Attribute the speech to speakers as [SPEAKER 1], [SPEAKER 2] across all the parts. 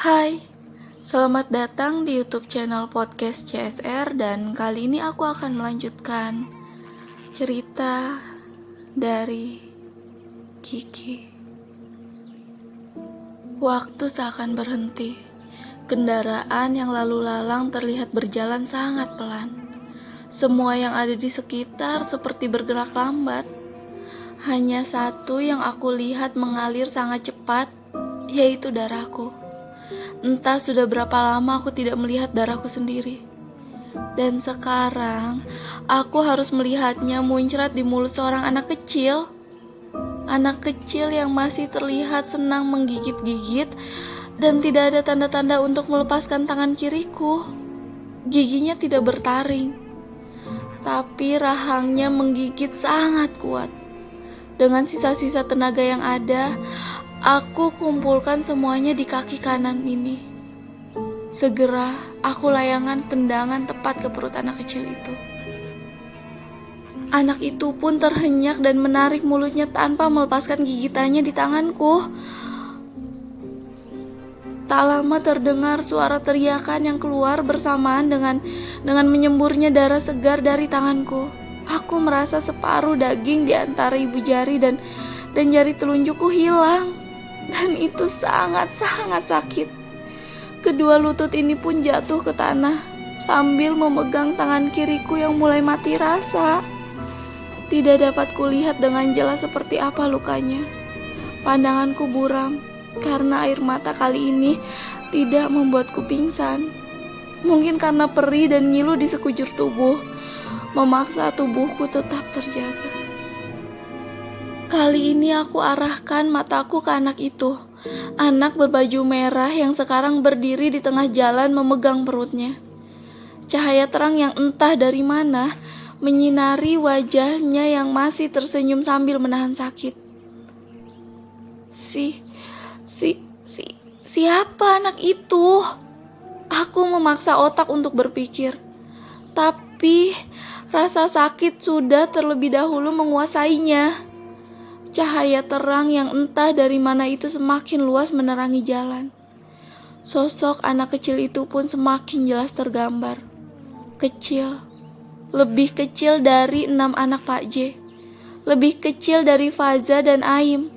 [SPEAKER 1] Hai, selamat datang di YouTube channel podcast CSR dan kali ini aku akan melanjutkan cerita dari Kiki. Waktu seakan berhenti. Kendaraan yang lalu lalang terlihat berjalan sangat pelan. Semua yang ada di sekitar seperti bergerak lambat. Hanya satu yang aku lihat mengalir sangat cepat, yaitu darahku. Entah sudah berapa lama aku tidak melihat darahku sendiri. Dan sekarang, aku harus melihatnya muncrat di mulut seorang anak kecil. Anak kecil yang masih terlihat senang menggigit-gigit dan tidak ada tanda-tanda untuk melepaskan tangan kiriku. Giginya tidak bertaring, tapi rahangnya menggigit sangat kuat. Dengan sisa-sisa tenaga yang ada, aku kumpulkan semuanya di kaki kanan ini. Segera aku layangkan tendangan tepat ke perut anak kecil itu. Anak itu pun terhenyak dan menarik mulutnya tanpa melepaskan gigitannya di tanganku. Tak lama terdengar suara teriakan yang keluar bersamaan dengan menyemburnya darah segar dari tanganku. Aku merasa separuh daging di antara ibu jari dan jari telunjukku hilang. Dan itu sangat-sangat sakit. Kedua lutut ini pun jatuh ke tanah sambil memegang tangan kiriku yang mulai mati rasa. Tidak dapat kulihat dengan jelas seperti apa lukanya. Pandanganku buram karena air mata kali ini tidak membuatku pingsan. Mungkin karena perih dan ngilu di sekujur tubuh memaksa tubuhku tetap terjaga. Kali ini aku arahkan mataku ke anak itu. Anak berbaju merah yang sekarang berdiri di tengah jalan memegang perutnya. Cahaya terang yang entah dari mana menyinari wajahnya yang masih tersenyum sambil menahan sakit. Siapa anak itu? Aku memaksa otak untuk berpikir. Tapi rasa sakit sudah terlebih dahulu menguasainya. Cahaya terang yang entah dari mana itu semakin luas menerangi jalan. Sosok anak kecil itu pun semakin jelas tergambar. Kecil, lebih kecil dari 6 anak Pak J. Lebih kecil dari Faza dan Aim.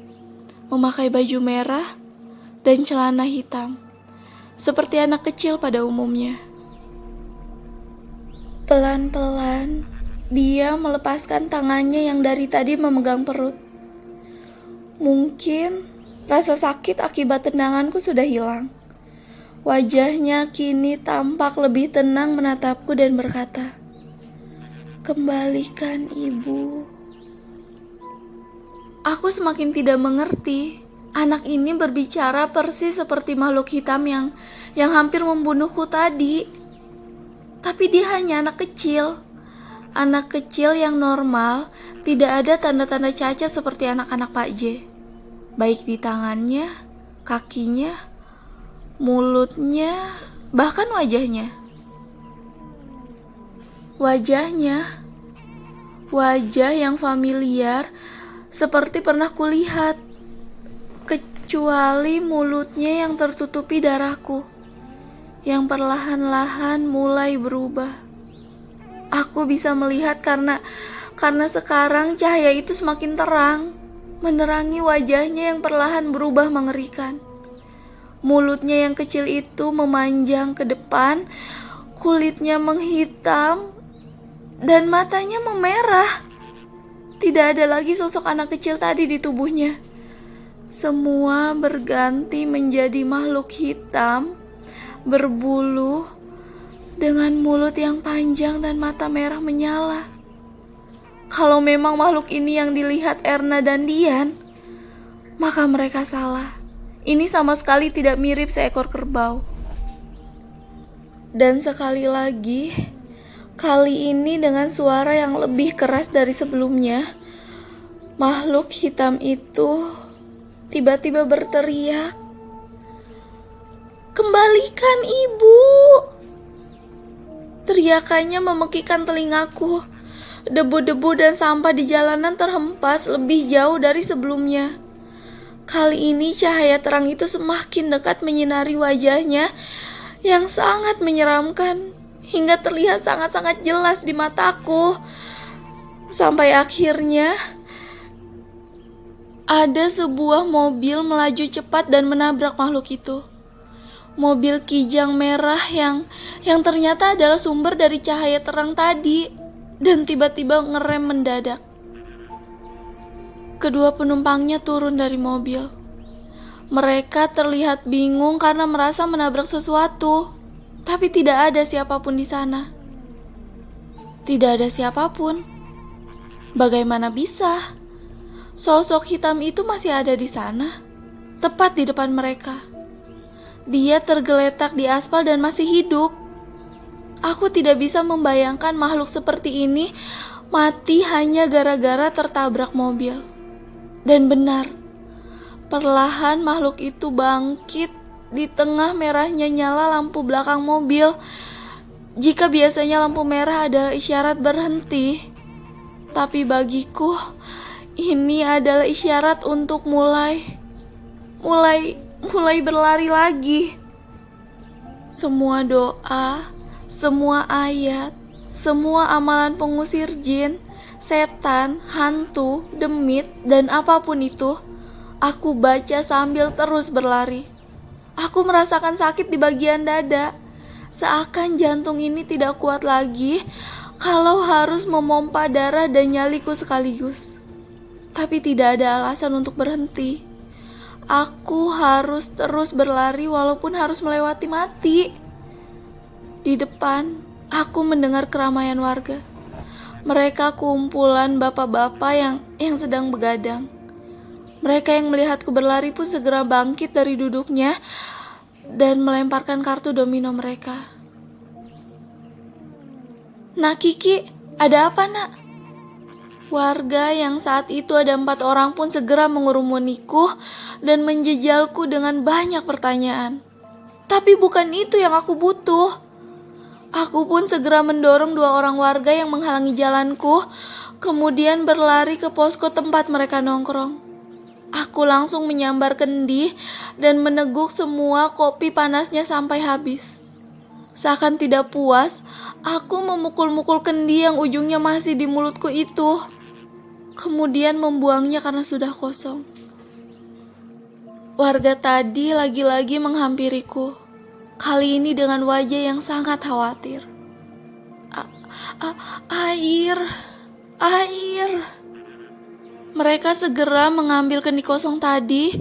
[SPEAKER 1] Memakai baju merah dan celana hitam. Seperti anak kecil pada umumnya. Pelan-pelan, dia melepaskan tangannya yang dari tadi memegang perut. Mungkin rasa sakit akibat tendanganku sudah hilang. Wajahnya kini tampak lebih tenang menatapku dan berkata, "Kembalikan ibu." Aku semakin tidak mengerti. Anak ini berbicara persis seperti makhluk hitam yang hampir membunuhku tadi. Tapi dia hanya anak kecil. Anak kecil yang normal, tidak ada tanda-tanda cacat seperti anak-anak Pak J. Baik di tangannya, kakinya, mulutnya, bahkan wajahnya. Wajah yang familiar seperti pernah kulihat. Kecuali mulutnya yang tertutupi darahku, yang perlahan-lahan mulai berubah. Aku bisa melihat karena sekarang cahaya itu semakin terang, menerangi wajahnya yang perlahan berubah mengerikan. Mulutnya yang kecil itu memanjang ke depan, kulitnya menghitam, dan matanya memerah. Tidak ada lagi sosok anak kecil tadi di tubuhnya. Semua berganti menjadi makhluk hitam, berbulu, dengan mulut yang panjang dan mata merah menyala. Kalau memang makhluk ini yang dilihat Erna dan Dian, maka mereka salah. Ini sama sekali tidak mirip seekor kerbau. Dan sekali lagi, kali ini dengan suara yang lebih keras dari sebelumnya, makhluk hitam itu tiba-tiba berteriak, "Kembalikan ibu!" Teriakannya memekikkan telingaku. Debu-debu dan sampah di jalanan terhempas lebih jauh dari sebelumnya. Kali ini cahaya terang itu semakin dekat menyinari wajahnya yang sangat menyeramkan, hingga terlihat sangat-sangat jelas di mataku. Sampai akhirnya ada sebuah mobil melaju cepat dan menabrak makhluk itu. Mobil kijang merah yang ternyata adalah sumber dari cahaya terang tadi, dan tiba-tiba ngerem mendadak. Kedua penumpangnya turun dari mobil. Mereka terlihat bingung karena merasa menabrak sesuatu, tapi tidak ada siapapun di sana. Tidak ada siapapun. Bagaimana bisa? Sosok hitam itu masih ada di sana, tepat di depan mereka. Dia tergeletak di aspal dan masih hidup. Aku tidak bisa membayangkan makhluk seperti ini mati hanya gara-gara tertabrak mobil. Dan benar, perlahan makhluk itu bangkit di tengah merahnya nyala lampu belakang mobil. Jika biasanya lampu merah adalah isyarat berhenti, tapi bagiku ini adalah isyarat untuk mulai berlari lagi. Semua doa, semua ayat, semua amalan pengusir jin, setan, hantu, demit, dan apapun itu, aku baca sambil terus berlari. Aku merasakan sakit di bagian dada, seakan jantung ini tidak kuat lagi kalau harus memompa darah dan nyaliku sekaligus. Tapi tidak ada alasan untuk berhenti. Aku harus terus berlari walaupun harus melewati mati. Di depan, aku mendengar keramaian warga. Mereka kumpulan bapak-bapak yang sedang begadang. Mereka yang melihatku berlari pun segera bangkit dari duduknya dan melemparkan kartu domino mereka. "Nak Kiki, ada apa nak?" Warga yang saat itu ada 4 orang pun segera mengerumuniku dan menjejalku dengan banyak pertanyaan. Tapi bukan itu yang aku butuh. Aku pun segera mendorong 2 orang warga yang menghalangi jalanku, kemudian berlari ke posko tempat mereka nongkrong. Aku langsung menyambar kendi dan meneguk semua kopi panasnya sampai habis. Seakan tidak puas, aku memukul-mukul kendi yang ujungnya masih di mulutku itu. Kemudian membuangnya karena sudah kosong. Warga tadi lagi-lagi menghampiriku. Kali ini dengan wajah yang sangat khawatir. Air. Mereka segera mengambil kendi kosong tadi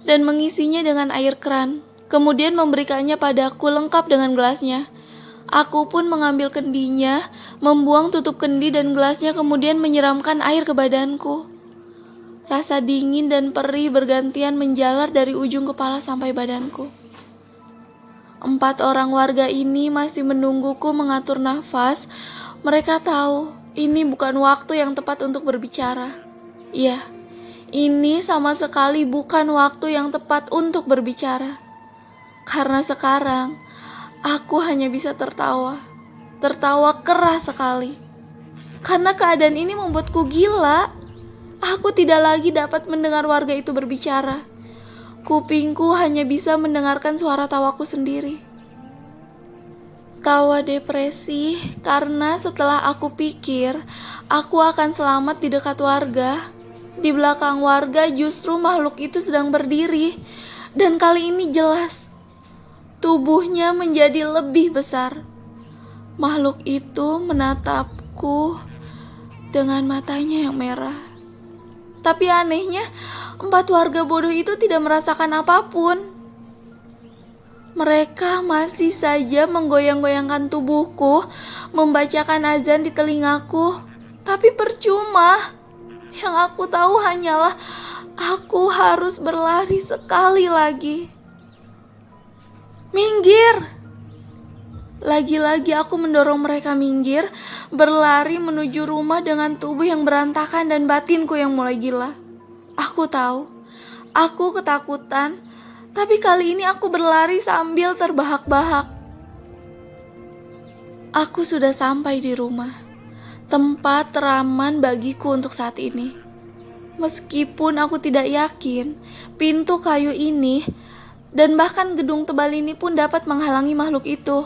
[SPEAKER 1] dan mengisinya dengan air keran. Kemudian memberikannya padaku lengkap dengan gelasnya. Aku pun mengambil kendinya, membuang tutup kendi dan gelasnya, kemudian menyiramkan air ke badanku. Rasa dingin dan perih bergantian menjalar dari ujung kepala sampai badanku. 4 orang warga ini masih menungguku mengatur nafas. Mereka tahu ini bukan waktu yang tepat untuk berbicara. Iya, ini sama sekali bukan waktu yang tepat untuk berbicara. Karena sekarang aku hanya bisa tertawa keras sekali. Karena keadaan ini membuatku gila. Aku tidak lagi dapat mendengar warga itu berbicara. Kupingku hanya bisa mendengarkan suara tawaku sendiri. Tawa depresi karena setelah aku pikir aku akan selamat di dekat warga, di belakang warga justru makhluk itu sedang berdiri. Dan kali ini jelas, tubuhnya menjadi lebih besar. Makhluk itu menatapku dengan matanya yang merah. Tapi anehnya, 4 warga bodoh itu tidak merasakan apapun. Mereka masih saja menggoyang-goyangkan tubuhku, membacakan azan di telingaku. Tapi percuma. Yang aku tahu hanyalah aku harus berlari sekali lagi. Minggir! Lagi-lagi aku mendorong mereka minggir, berlari menuju rumah dengan tubuh yang berantakan dan batinku yang mulai gila. Aku tahu, aku ketakutan, tapi kali ini aku berlari sambil terbahak-bahak. Aku sudah sampai di rumah, tempat teraman bagiku untuk saat ini. Meskipun aku tidak yakin, pintu kayu ini dan bahkan gedung tebal ini pun dapat menghalangi makhluk itu.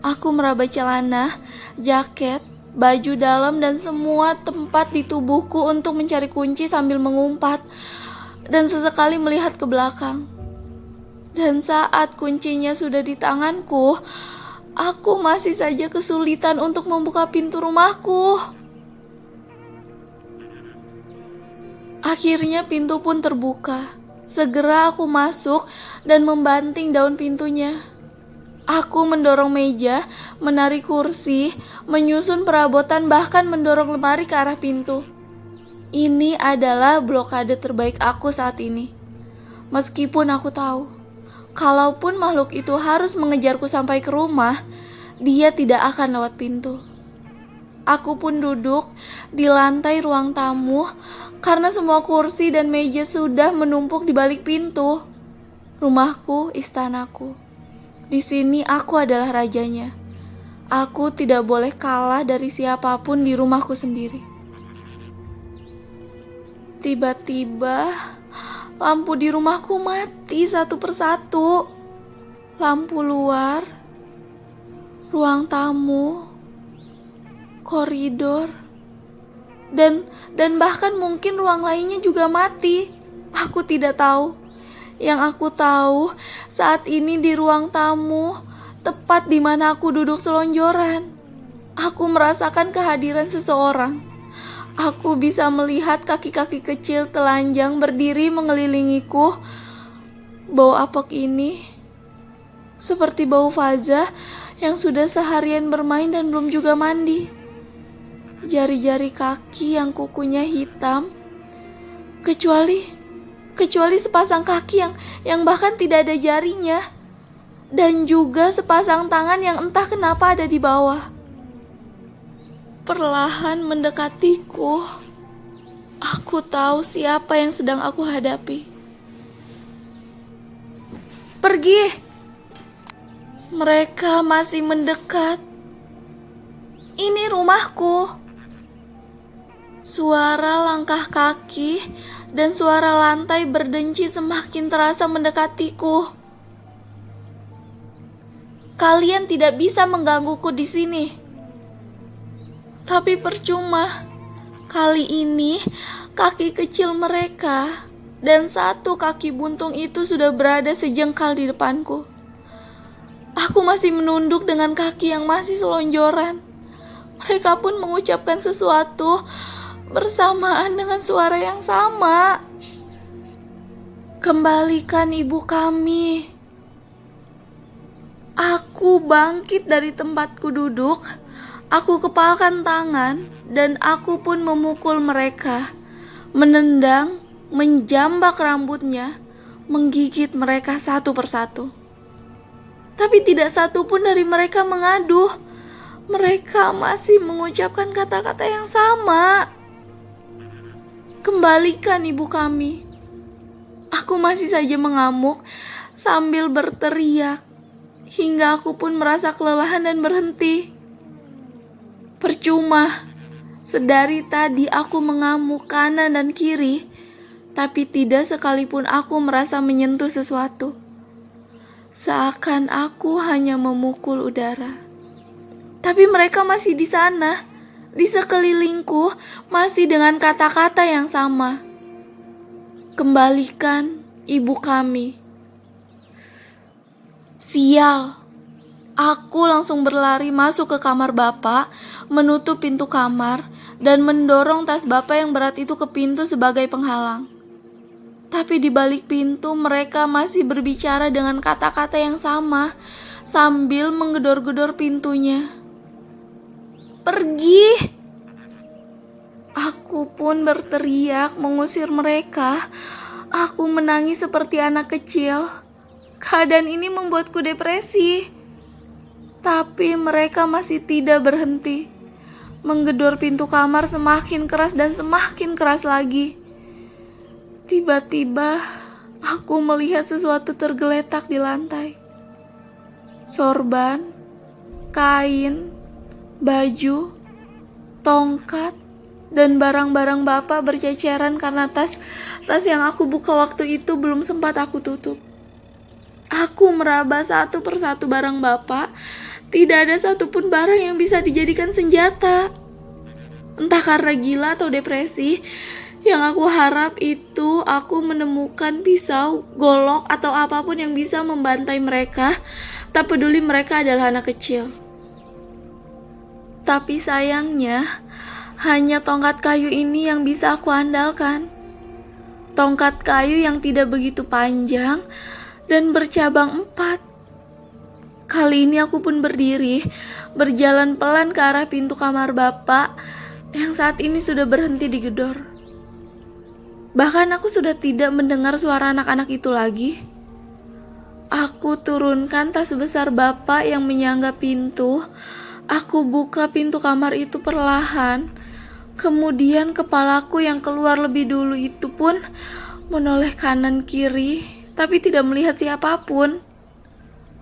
[SPEAKER 1] Aku meraba celana, jaket, baju dalam dan semua tempat di tubuhku untuk mencari kunci sambil mengumpat dan sesekali melihat ke belakang. Dan saat kuncinya sudah di tanganku, aku masih saja kesulitan untuk membuka pintu rumahku. Akhirnya pintu pun terbuka. Segera aku masuk dan membanting daun pintunya. Aku mendorong meja, menarik kursi, menyusun perabotan, bahkan mendorong lemari ke arah pintu. Ini adalah blokade terbaik aku saat ini. Meskipun aku tahu, kalaupun makhluk itu harus mengejarku sampai ke rumah, dia tidak akan lewat pintu. Aku pun duduk di lantai ruang tamu karena semua kursi dan meja sudah menumpuk di balik pintu. Rumahku, istanaku. Di sini aku adalah rajanya. Aku tidak boleh kalah dari siapapun di rumahku sendiri. Tiba-tiba, lampu di rumahku mati satu persatu. Lampu luar, ruang tamu, koridor, dan bahkan mungkin ruang lainnya juga mati. Aku tidak tahu. Yang aku tahu, saat ini di ruang tamu, tepat di mana aku duduk selonjoran, aku merasakan kehadiran seseorang. Aku bisa melihat kaki-kaki kecil telanjang berdiri mengelilingiku. Bau apek ini seperti bau Faza yang sudah seharian bermain dan belum juga mandi. Jari-jari kaki yang kukunya hitam, kecuali sepasang kaki yang bahkan tidak ada jarinya, dan juga sepasang tangan yang entah kenapa ada di bawah. Perlahan mendekatiku. Aku tahu siapa yang sedang aku hadapi. Pergi! Mereka masih mendekat. Ini rumahku. Suara langkah kaki dan suara lantai berdenci semakin terasa mendekatiku. Kalian tidak bisa menggangguku di sini. Tapi percuma. Kali ini kaki kecil mereka dan satu kaki buntung itu sudah berada sejengkal di depanku. Aku masih menunduk dengan kaki yang masih selonjoran. Mereka pun mengucapkan sesuatu bersamaan dengan suara yang sama. Kembalikan ibu kami. Aku bangkit dari tempatku duduk. Aku kepalkan tangan dan aku pun memukul mereka. Menendang, menjambak rambutnya, menggigit mereka satu persatu. Tapi tidak satu pun dari mereka mengaduh. Mereka masih mengucapkan kata-kata yang sama. Kembalikan ibu kami. Aku masih saja mengamuk sambil berteriak, hingga aku pun merasa kelelahan dan berhenti. Percuma, sedari tadi aku mengamuk kanan dan kiri, tapi tidak sekalipun aku merasa menyentuh sesuatu. Seakan aku hanya memukul udara. Tapi mereka masih di sana, di sekelilingku, masih dengan kata-kata yang sama. Kembalikan ibu kami. Sial. Aku langsung berlari masuk ke kamar Bapak, menutup pintu kamar, dan mendorong tas Bapak yang berat itu ke pintu sebagai penghalang. Tapi di balik pintu mereka masih berbicara dengan kata-kata yang sama, sambil menggedor-gedor pintunya. Pergi! Aku pun berteriak mengusir mereka. Aku menangis seperti anak kecil. Keadaan ini membuatku depresi. Tapi mereka masih tidak berhenti. Menggedor pintu kamar semakin keras dan semakin keras lagi. Tiba-tiba aku melihat sesuatu tergeletak di lantai. Sorban, kain, baju, tongkat, Dan barang-barang Bapak berceceran karena tas yang aku buka waktu itu belum sempat aku tutup. Aku meraba satu persatu barang Bapak. Tidak ada satupun barang yang bisa dijadikan senjata. Entah karena gila atau depresi, yang aku harap itu aku menemukan pisau, golok, atau apapun yang bisa membantai mereka, tak peduli mereka adalah anak kecil. Tapi sayangnya, hanya tongkat kayu ini yang bisa aku andalkan. Tongkat kayu yang tidak begitu panjang dan bercabang 4. Kali ini aku pun berdiri, berjalan pelan ke arah pintu kamar Bapak yang saat ini sudah berhenti digedor. Bahkan aku sudah tidak mendengar suara anak-anak itu lagi. Aku turunkan tas besar Bapak yang menyangga pintu. Aku buka pintu kamar itu perlahan. Kemudian kepalaku yang keluar lebih dulu itu pun menoleh kanan kiri, tapi tidak melihat siapapun.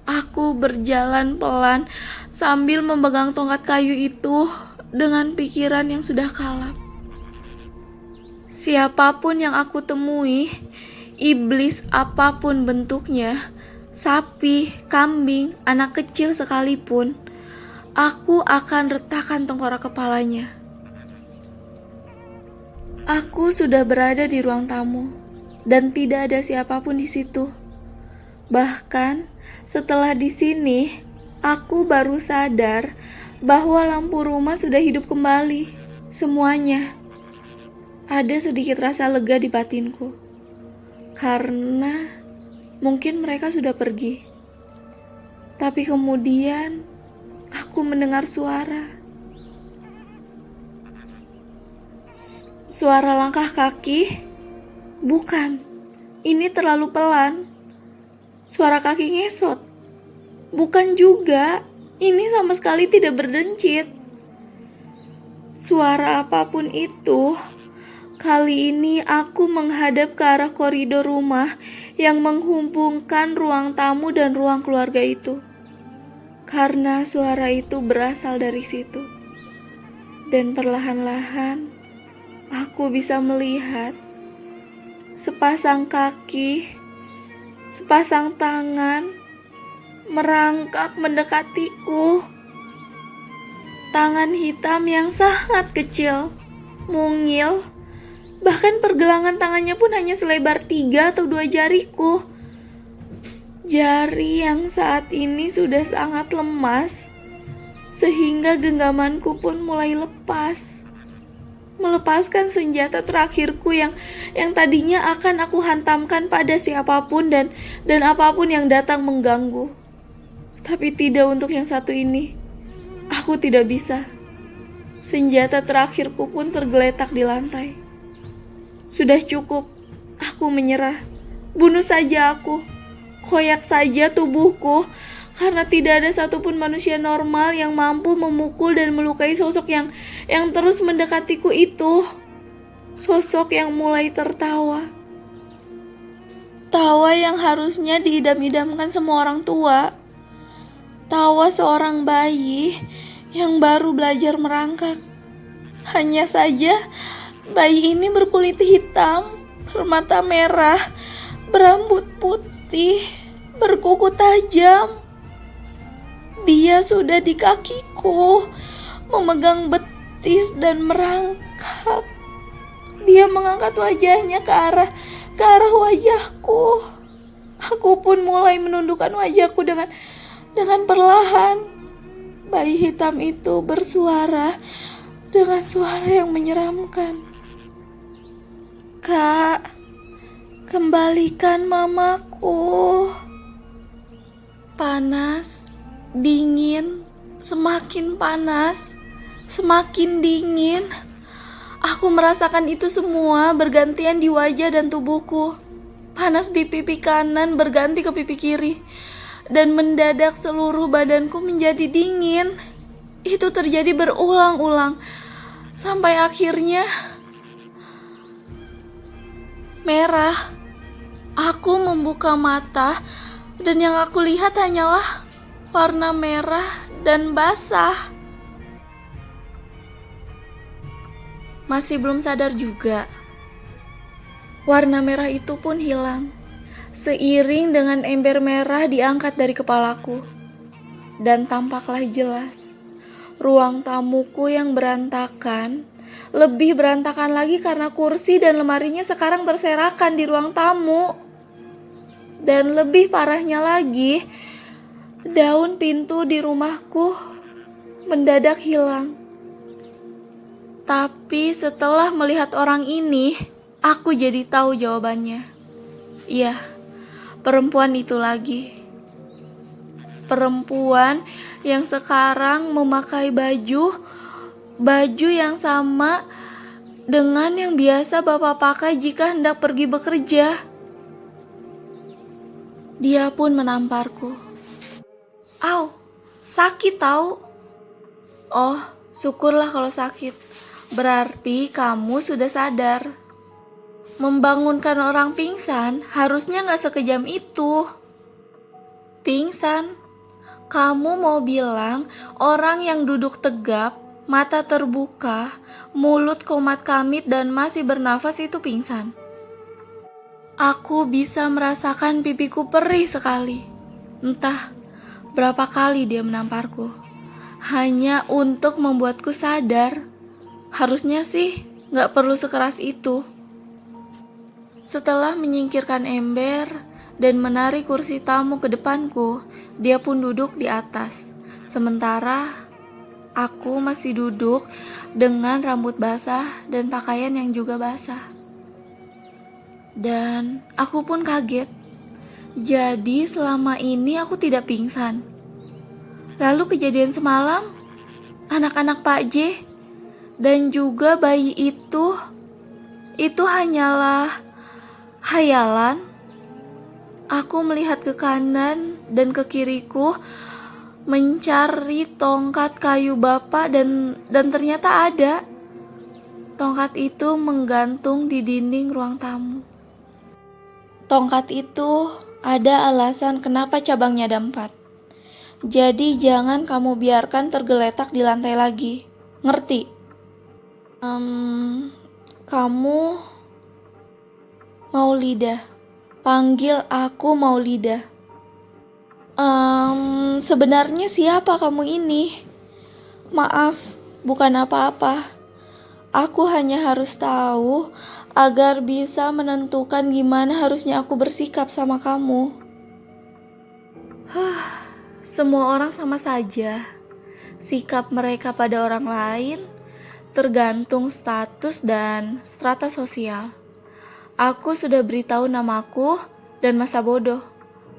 [SPEAKER 1] Aku berjalan pelan sambil memegang tongkat kayu itu dengan pikiran yang sudah kalap. Siapapun yang aku temui, iblis apapun bentuknya, sapi, kambing, anak kecil sekalipun, aku akan retakkan tengkorak kepalanya. Aku sudah berada di ruang tamu dan tidak ada siapapun di situ. Bahkan setelah di sini, aku baru sadar bahwa lampu rumah sudah hidup kembali. Semuanya. Ada sedikit rasa lega di batinku. Karena mungkin mereka sudah pergi. Tapi kemudian aku mendengar suara. Suara langkah kaki? Bukan, ini terlalu pelan. Suara kaki ngesot? Bukan juga, ini sama sekali tidak berdencit. Suara apapun itu, kali ini aku menghadap ke arah koridor rumah yang menghubungkan ruang tamu dan ruang keluarga itu. Karena suara itu berasal dari situ. Dan perlahan-lahan, aku bisa melihat sepasang kaki, sepasang tangan merangkak mendekatiku. Tangan hitam yang sangat kecil, mungil, bahkan pergelangan tangannya pun hanya selebar 3 atau 2 jariku. Jari yang saat ini sudah sangat lemas, sehingga genggamanku pun mulai lepas. Melepaskan senjata terakhirku yang tadinya akan aku hantamkan pada siapapun dan apapun yang datang mengganggu. Tapi tidak untuk yang satu ini. Aku tidak bisa. Senjata terakhirku pun tergeletak di lantai. Sudah cukup. Aku menyerah. Bunuh saja aku. Koyak saja tubuhku. Karena tidak ada satupun manusia normal yang mampu memukul dan melukai sosok yang terus mendekatiku itu. Sosok yang mulai tertawa. Tawa yang harusnya diidam-idamkan semua orang tua. Tawa seorang bayi yang baru belajar merangkak. Hanya saja bayi ini berkulit hitam, bermata merah, berambut putih, berkuku tajam. Dia sudah di kakiku, memegang betis dan merangkak. Dia mengangkat wajahnya ke arah wajahku. Aku pun mulai menundukkan wajahku dengan perlahan. Bayi hitam itu bersuara dengan suara yang menyeramkan. "Kak, kembalikan mamaku." Panas, dingin, semakin panas, semakin dingin. Aku merasakan itu semua bergantian di wajah dan tubuhku. Panas di pipi kanan berganti ke pipi kiri. Dan mendadak seluruh badanku menjadi dingin. Itu terjadi berulang-ulang. Sampai akhirnya merah. Aku membuka mata dan yang aku lihat hanyalah warna merah dan basah. masih belum sadar juga. Warna merah itu pun hilang, seiring dengan ember merah diangkat dari kepalaku. Dan tampaklah jelas, ruang tamuku yang berantakan, lebih berantakan lagi karena kursi dan lemarinya sekarang berserakan di ruang tamu. Dan lebih parahnya lagi, daun pintu di rumahku mendadak hilang. Tapi setelah melihat orang ini, aku jadi tahu jawabannya. Iya, perempuan itu lagi. Perempuan yang sekarang memakai baju yang sama dengan yang biasa Bapak pakai jika hendak pergi bekerja. Dia pun menamparku. Au, sakit tahu. Oh, syukurlah kalau sakit. Berarti kamu sudah sadar. Membangunkan orang pingsan harusnya gak sekejam itu. Pingsan? Kamu mau bilang orang yang duduk tegap, mata terbuka, mulut komat-kamit dan masih bernafas itu pingsan? Aku bisa merasakan pipiku perih sekali. Entah berapa kali dia menamparku. Hanya untuk membuatku sadar. Harusnya sih gak perlu sekeras itu. Setelah menyingkirkan ember dan menarik kursi tamu ke depanku, dia pun duduk di atas. Sementara aku masih duduk dengan rambut basah dan pakaian yang juga basah. Dan aku pun kaget. Jadi selama ini aku tidak pingsan. Lalu kejadian semalam, anak-anak Pak J dan juga bayi itu hanyalah hayalan. Aku melihat ke kanan dan ke kiriku mencari tongkat kayu Bapak dan ternyata ada. Tongkat itu menggantung di dinding ruang tamu. Tongkat itu ada alasan kenapa cabangnya ada 4. Jadi jangan kamu biarkan tergeletak di lantai lagi. Ngerti? Kamu Maulida. Panggil aku Maulida. Sebenarnya siapa kamu ini? Maaf, bukan apa-apa. Aku hanya harus tahu agar bisa menentukan gimana harusnya aku bersikap sama kamu. Semua orang sama saja. Sikap mereka pada orang lain tergantung status dan strata sosial. Aku sudah beritahu namaku dan masa bodoh.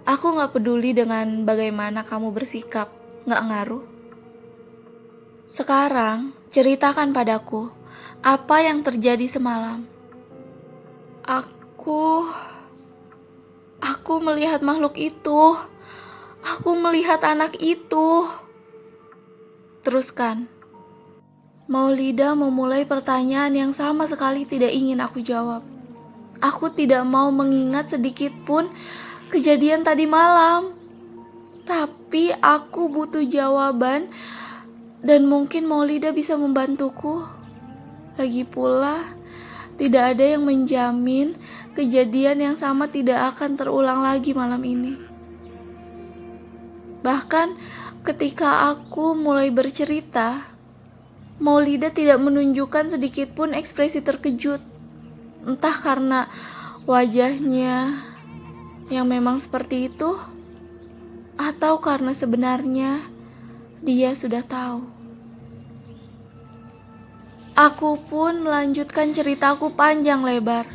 [SPEAKER 1] Aku gak peduli dengan bagaimana kamu bersikap, gak ngaruh. Sekarang, ceritakan padaku, apa yang terjadi semalam? Aku melihat makhluk itu. Aku melihat anak itu. Teruskan. Maulida memulai pertanyaan yang sama sekali tidak ingin aku jawab. Aku tidak mau mengingat sedikit pun kejadian tadi malam. Tapi aku butuh jawaban dan mungkin Maulida bisa membantuku. Lagi pula, tidak ada yang menjamin kejadian yang sama tidak akan terulang lagi malam ini. Bahkan ketika aku mulai bercerita, Maulida tidak menunjukkan sedikit pun ekspresi terkejut. Entah karena wajahnya yang memang seperti itu, atau karena sebenarnya dia sudah tahu. Aku pun melanjutkan ceritaku panjang lebar.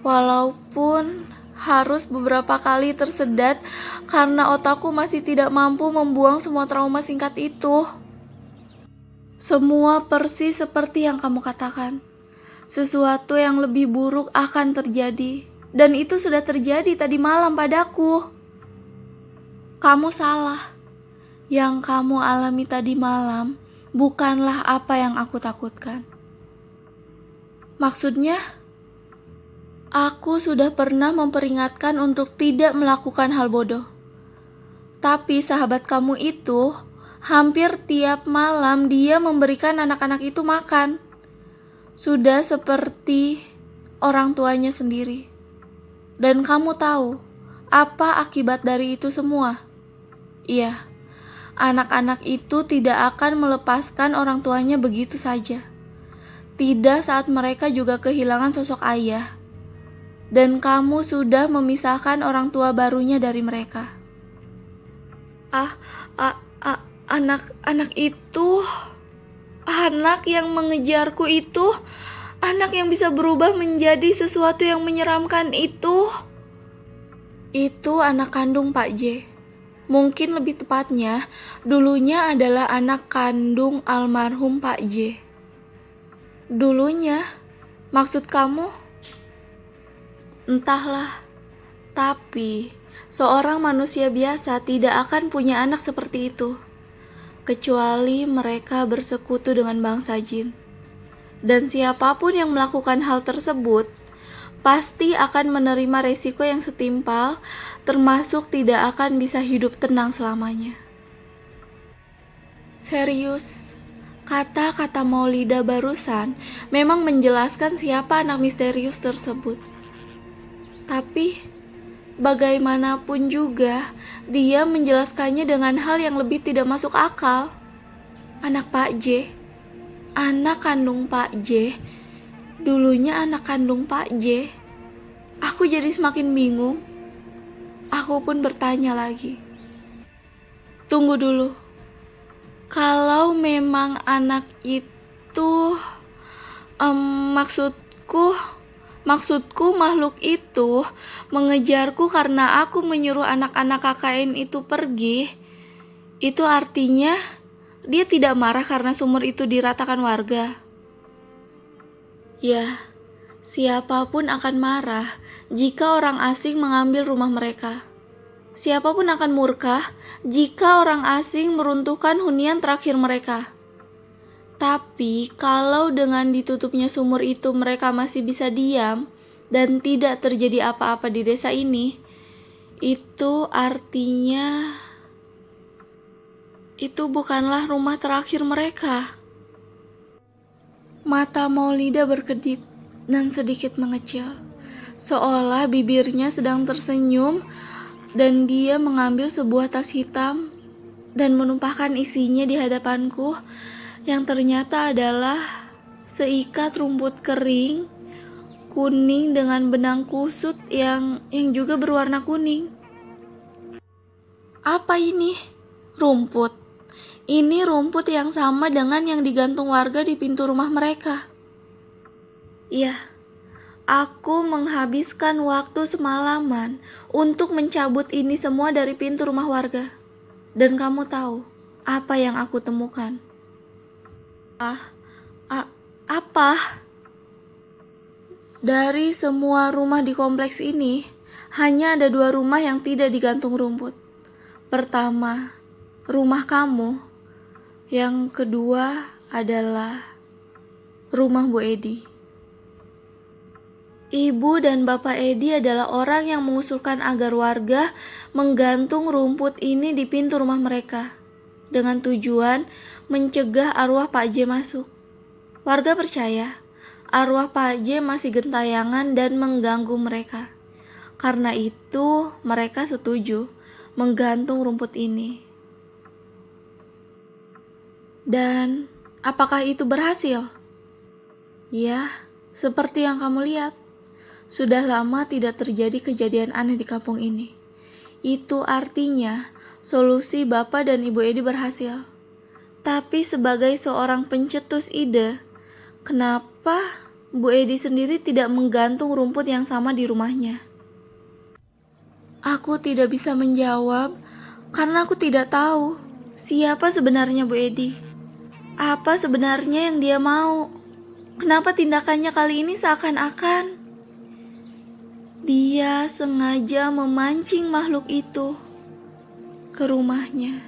[SPEAKER 1] Walaupun harus beberapa kali tersedat karena otakku masih tidak mampu membuang semua trauma singkat itu. Semua persis seperti yang kamu katakan. Sesuatu yang lebih buruk akan terjadi. Dan itu sudah terjadi tadi malam padaku. Kamu salah. Yang kamu alami tadi malam bukanlah apa yang aku takutkan. Maksudnya, aku sudah pernah memperingatkan untuk tidak melakukan hal bodoh. Tapi sahabat kamu itu, hampir tiap malam dia memberikan anak-anak itu makan. sudah seperti orang tuanya sendiri. Dan kamu tahu apa akibat dari itu semua? Iya, anak-anak itu tidak akan melepaskan orang tuanya begitu saja. Tidak saat mereka juga kehilangan sosok ayah. Dan kamu sudah memisahkan orang tua barunya dari mereka. Anak itu, anak yang mengejarku itu, anak yang bisa berubah menjadi sesuatu yang menyeramkan itu anak kandung Pak J. Mungkin lebih tepatnya, dulunya adalah anak kandung almarhum Pak J. Dulunya, maksud kamu? Entahlah, tapi seorang manusia biasa tidak akan punya anak seperti itu, kecuali mereka bersekutu dengan bangsa jin. Dan siapapun yang melakukan hal tersebut pasti akan menerima resiko yang setimpal, termasuk tidak akan bisa hidup tenang selamanya. Serius, kata-kata Maulida barusan memang menjelaskan siapa anak misterius tersebut. Tapi, bagaimanapun juga, dia menjelaskannya dengan hal yang lebih tidak masuk akal. Anak Pak J, anak kandung Pak J, dulunya anak kandung Pak J. Aku jadi semakin bingung. Aku pun bertanya lagi. Tunggu dulu. Kalau memang anak itu, maksudku makhluk itu mengejarku karena aku menyuruh anak-anak KKN itu pergi, itu artinya dia tidak marah karena sumur itu diratakan warga. Ya, siapapun akan marah jika orang asing mengambil rumah mereka. Siapapun akan murka jika orang asing meruntuhkan hunian terakhir mereka. Tapi kalau dengan ditutupnya sumur itu mereka masih bisa diam dan tidak terjadi apa-apa di desa ini, itu artinya itu bukanlah rumah terakhir mereka. Mata Maulida berkedip dan sedikit mengecil, seolah bibirnya sedang tersenyum, dan dia mengambil sebuah tas hitam dan menumpahkan isinya di hadapanku, yang ternyata adalah seikat rumput kering, kuning dengan benang kusut yang juga berwarna kuning. Apa ini? Rumput. Ini rumput yang sama dengan yang digantung warga di pintu rumah mereka. Iya, aku menghabiskan waktu semalaman untuk mencabut ini semua dari pintu rumah warga. Dan kamu tahu apa yang aku temukan? Apa? Dari semua rumah di kompleks ini, hanya ada 2 rumah yang tidak digantung rumput. Pertama, rumah kamu. Yang kedua adalah rumah Bu Edi. Ibu dan Bapak Edi adalah orang yang mengusulkan agar warga menggantung rumput ini di pintu rumah mereka, dengan tujuan mencegah arwah Pak J masuk. Warga percaya arwah Pak J masih gentayangan dan mengganggu mereka. Karena itu mereka setuju menggantung rumput ini. Dan apakah itu berhasil? Ya, seperti yang kamu lihat. Sudah lama tidak terjadi kejadian aneh di kampung ini. Itu artinya solusi Bapak dan Ibu Edi berhasil. Tapi sebagai seorang pencetus ide, kenapa Bu Edi sendiri tidak menggantung rumput yang sama di rumahnya? Aku tidak bisa menjawab karena aku tidak tahu siapa sebenarnya Bu Edi. Apa sebenarnya yang dia mau? Kenapa tindakannya kali ini seakan-akan dia sengaja memancing makhluk itu ke rumahnya?